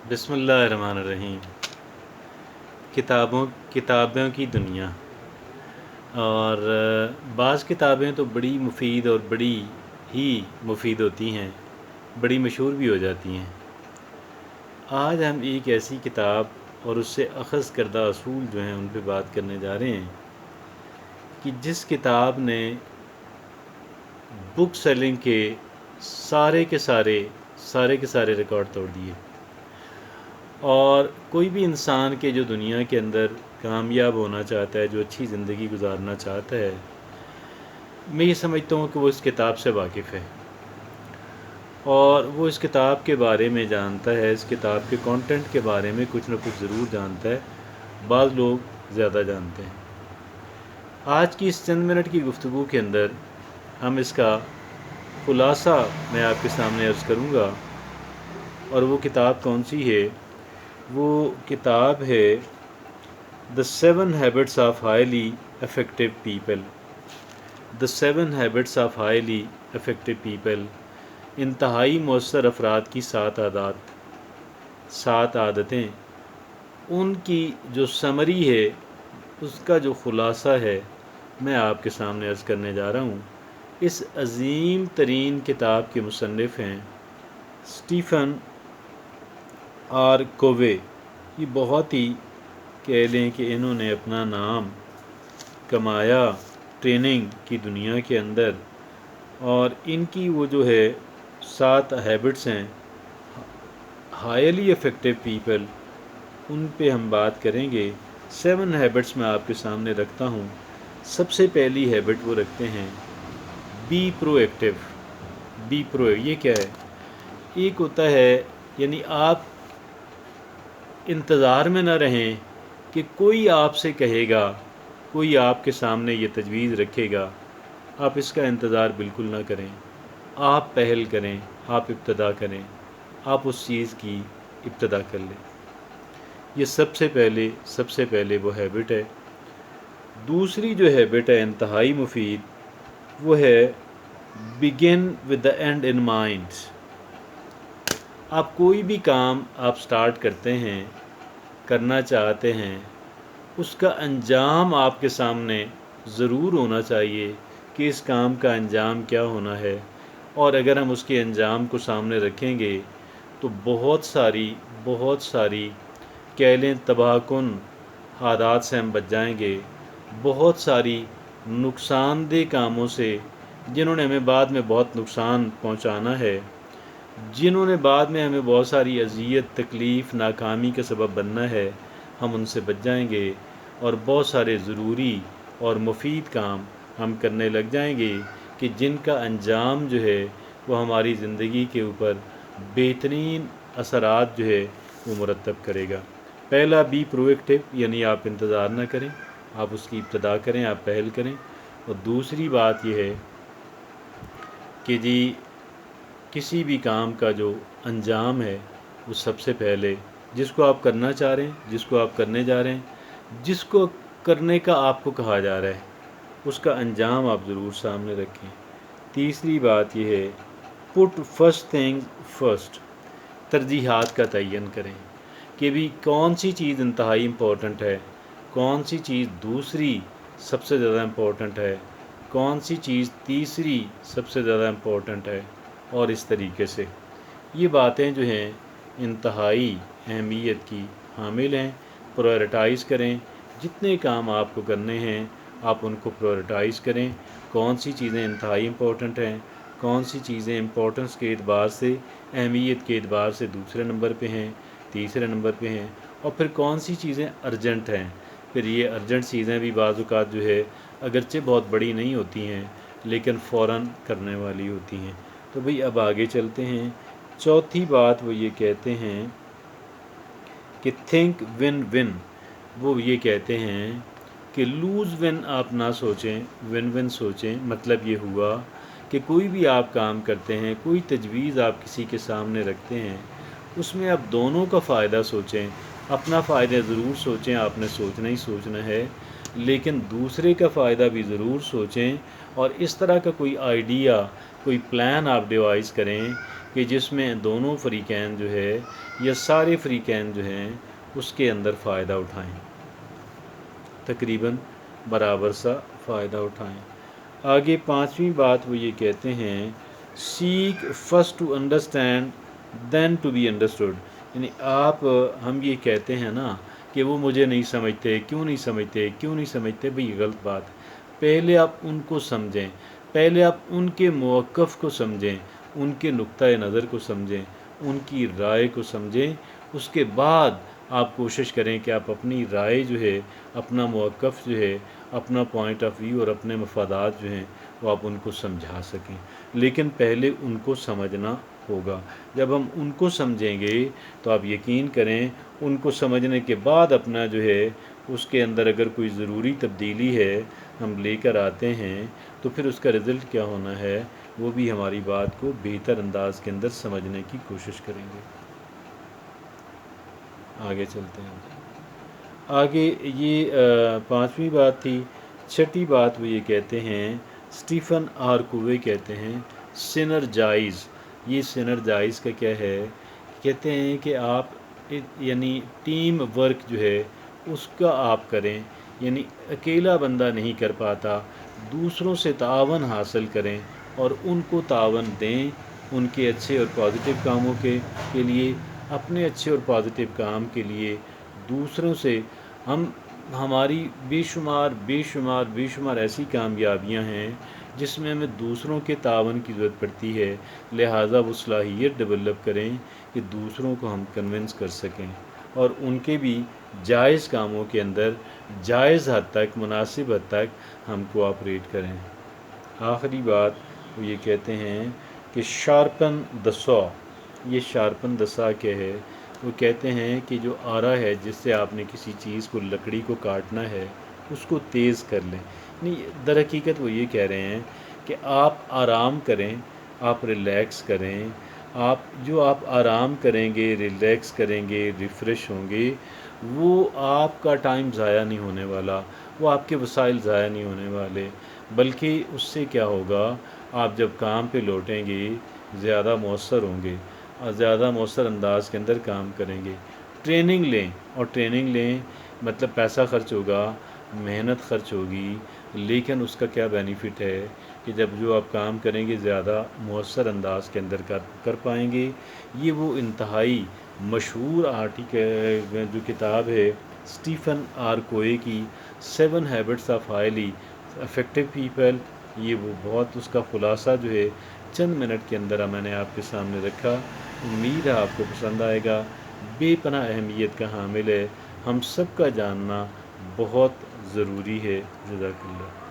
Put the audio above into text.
बिस्मिल्लाहिर्रहमानिर्रहीम। किताबों की दुनिया। और बाज़ किताबें तो बड़ी मुफीद और बड़ी ही मुफीद होती हैं, बड़ी मशहूर भी हो जाती हैं। आज हम एक ऐसी किताब और उससे अख़ज़ करदा असूल जो हैं उन पे बात करने जा रहे हैं कि जिस किताब ने बुक सेलिंग के सारे रिकॉर्ड तोड़ दिए। और कोई भी इंसान के जो दुनिया के अंदर कामयाब होना चाहता है, जो अच्छी ज़िंदगी गुजारना चाहता है, मैं ये समझता हूँ कि वो इस किताब से वाकिफ़ है और वो इस किताब के बारे में जानता है, इस किताब के कंटेंट के बारे में कुछ न कुछ ज़रूर जानता है। बाज़ लोग ज़्यादा जानते हैं। आज की इस चंद मिनट की गुफ्तगू के अंदर हम इसका ख़ुलासा मैं आपके सामने अर्ज़ करूँगा। और वो किताब कौन सी है? वो किताब है the 7 habits of highly effective people. The 7 habits of highly effective people, इंतहाई मौसर अफराद की 7 आदतें, उनकी जो समरी है, उसका जो ख़ुलासा है, मैं आपके सामने अर्ज़ करने जा रहा हूँ। इस अज़ीम तरीन किताब के मुसन्निफ़ हैं स्टीफ़न आर कोवे। ये बहुत ही कह लें कि इन्होंने अपना नाम कमाया ट्रेनिंग की दुनिया के अंदर। और इनकी वो जो है 7 हैबिट्स हैं हाईली इफ़ेक्टिव पीपल, उन पे हम बात करेंगे। 7 हैबिट्स मैं आपके सामने रखता हूँ। सबसे पहली हैबिट वो रखते हैं बी प्रोएक्टिव। ये क्या है? एक होता है, यानी आप इंतज़ार में न रहें कि कोई आपसे कहेगा, कोई आपके सामने ये तजवीज़ रखेगा। आप इसका इंतज़ार बिल्कुल ना करें। आप पहल करें, आप इब्तदा करें, आप उस चीज़ की इब्तदा कर लें। ये सबसे पहले वो हैबिट है। दूसरी जो हैबिट है इंतहाई मुफीद, वो है begin with the and in mind. आप कोई भी काम आप स्टार्ट करते हैं, करना चाहते हैं, उसका अंजाम आपके सामने ज़रूर होना चाहिए कि इस काम का अंजाम क्या होना है। और अगर हम उसके अंजाम को सामने रखेंगे तो बहुत सारी कह लें तबाहकुन हादात से हम बच जाएंगे। बहुत सारी नुकसानदेह कामों से, जिन्होंने हमें बाद में बहुत नुकसान पहुंचाना है, जिन्होंने बाद में हमें बहुत सारी अज़ियत, तकलीफ़, नाकामी का सबब बनना है, हम उनसे बच जाएंगे और बहुत सारे ज़रूरी और मुफीद काम हम करने लग जाएंगे कि जिनका अंजाम जो है वो हमारी ज़िंदगी के ऊपर बेहतरीन असरात जो है वो मुरतब करेगा। पहला बी प्रोएक्टिव, यानी आप इंतज़ार ना करें, आप उसकी इब्तदा करें, आप पहल करें। और दूसरी बात यह है कि जी किसी भी काम का जो अंजाम है वो सबसे पहले जिसको आप करना चाह रहे हैं, जिसको आप करने जा रहे हैं, जिसको करने का आपको कहा जा रहा है, उसका अंजाम आप ज़रूर सामने रखें। तीसरी बात यह है पुट फर्स्ट थिंग फर्स्ट। तरजीहात का तयन करें कि भी कौन सी चीज़ इंतहाई इम्पोर्टेंट है, कौन सी चीज़ दूसरी सबसे ज़्यादा इम्पोर्टेंट है, कौन सी चीज़ तीसरी सबसे ज़्यादा इम्पोर्टेंट है। और इस तरीके से ये बातें जो हैं इंतहाई अहमियत की हामिल हैं। प्रायोरिटाइज़ करें, जितने काम आपको करने हैं आप उनको प्रायोरिटाइज़ करें। कौन सी चीज़ें इंतहाई इम्पोर्टेंट हैं, कौन सी चीज़ें इम्पोर्टेंस के एतबार से, अहमियत के एतबार से दूसरे नंबर पे हैं, तीसरे नंबर पे हैं, और फिर कौन सी चीज़ें अर्जेंट हैं। फिर ये अर्जेंट चीज़ें भी बाज़ औक़ात जो है अगरचे बहुत बड़ी नहीं होती हैं, लेकिन फ़ौरन करने वाली होती हैं। तो भाई अब आगे चलते हैं। चौथी बात वो ये कहते हैं कि थिंक विन विन। वो ये कहते हैं कि लूज़ विन आप ना सोचें, विन विन सोचें। मतलब ये हुआ कि कोई भी आप काम करते हैं, कोई तजवीज़ आप किसी के सामने रखते हैं, उसमें आप दोनों का फ़ायदा सोचें। अपना फ़ायदा ज़रूर सोचें, आपने सोचना ही सोचना है, लेकिन दूसरे का फ़ायदा भी ज़रूर सोचें। और इस तरह का कोई आइडिया, कोई प्लान आप डिवाइस करें کہ جس میں دونوں فریقین جو ہے یا سارے فریقین جو ہیں اس کے اندر فائدہ اٹھائیں، تقریباً برابر سا فائدہ اٹھائیں۔ آگے پانچویں بات وہ یہ کہتے ہیں، seek first to understand then to be understood, یعنی ہم یہ کہتے ہیں نا کہ وہ مجھے نہیں سمجھتے، کیوں نہیں سمجھتے، کیوں نہیں سمجھتے، بھئی یہ غلط بات ہے۔ پہلے آپ ان کو سمجھیں، پہلے آپ ان کے موقف کو سمجھیں، ان کے نقطۂ نظر کو سمجھیں، ان کی رائے کو سمجھیں، اس کے بعد آپ کوشش کریں کہ آپ اپنی رائے جو ہے، اپنا موقف جو ہے، اپنا پوائنٹ آف ویو اور اپنے مفادات جو ہیں وہ آپ ان کو سمجھا سکیں، لیکن پہلے ان کو سمجھنا ہوگا۔ جب ہم ان کو سمجھیں گے تو آپ یقین کریں ان کو سمجھنے کے بعد اپنا جو ہے اس کے اندر اگر کوئی ضروری تبدیلی ہے ہم لے کر آتے ہیں تو پھر اس کا رزلٹ کیا ہونا ہے، وہ بھی ہماری بات کو بہتر انداز کے اندر سمجھنے کی کوشش کریں گے۔ آگے چلتے ہیں، آگے یہ پانچویں بات تھی۔ چھٹی بات وہ یہ کہتے ہیں، اسٹیفن آر کووے کہتے ہیں سینرجائز۔ یہ سینرجائز کا کیا ہے، کہتے ہیں کہ آپ یعنی ٹیم ورک جو ہے اس کا آپ کریں، یعنی اکیلا بندہ نہیں کر پاتا، دوسروں سے تعاون حاصل کریں اور ان کو تعاون دیں ان کے اچھے اور پازیٹیو کاموں کے لیے، اپنے اچھے اور پازیٹیو کام کے لیے دوسروں سے ہماری بے شمار بے شمار بے شمار ایسی کامیابیاں ہیں جس میں ہمیں دوسروں کے تعاون کی ضرورت پڑتی ہے، لہٰذا وہ صلاحیت ڈیولپ کریں کہ دوسروں کو ہم کنونس کر سکیں اور ان کے بھی جائز کاموں کے اندر جائز حد تک، مناسب حد تک ہم کوآپریٹ کریں۔ آخری بات وہ یہ کہتے ہیں کہ شارپن دا سا۔ یہ شارپن دا سا کیا ہے، وہ کہتے ہیں کہ جو آرا ہے جس سے آپ نے کسی چیز کو، لکڑی کو کاٹنا ہے، اس کو تیز کر لیں۔ در حقیقت وہ یہ کہہ رہے ہیں کہ آپ آرام کریں، آپ ریلیکس کریں، آپ آرام کریں گے، ریلیکس کریں گے، ریفریش ہوں گے، وہ آپ کا ٹائم ضائع نہیں ہونے والا، وہ آپ کے وسائل ضائع نہیں ہونے والے، بلکہ اس سے کیا ہوگا، آپ جب کام پہ لوٹیں گے زیادہ مؤثر ہوں گے اور زیادہ مؤثر انداز کے اندر کام کریں گے۔ ٹریننگ لیں، اور ٹریننگ لیں مطلب پیسہ خرچ ہوگا، محنت خرچ ہوگی، لیکن اس کا کیا بینیفٹ ہے کہ جب جو آپ کام کریں گے زیادہ مؤثر انداز کے اندر کر پائیں گے۔ یہ وہ انتہائی مشہور آرٹیکل جو کتاب ہے اسٹیفن آر کوئے کی 7 habits of highly effective people, یہ وہ بہت اس کا خلاصہ جو ہے چند منٹ کے اندر میں نے آپ کے سامنے رکھا۔ امید ہے آپ کو پسند آئے گا، بے پناہ اہمیت کا حامل ہے، ہم سب کا جاننا بہت ضروری ہے۔ جزاک اللہ۔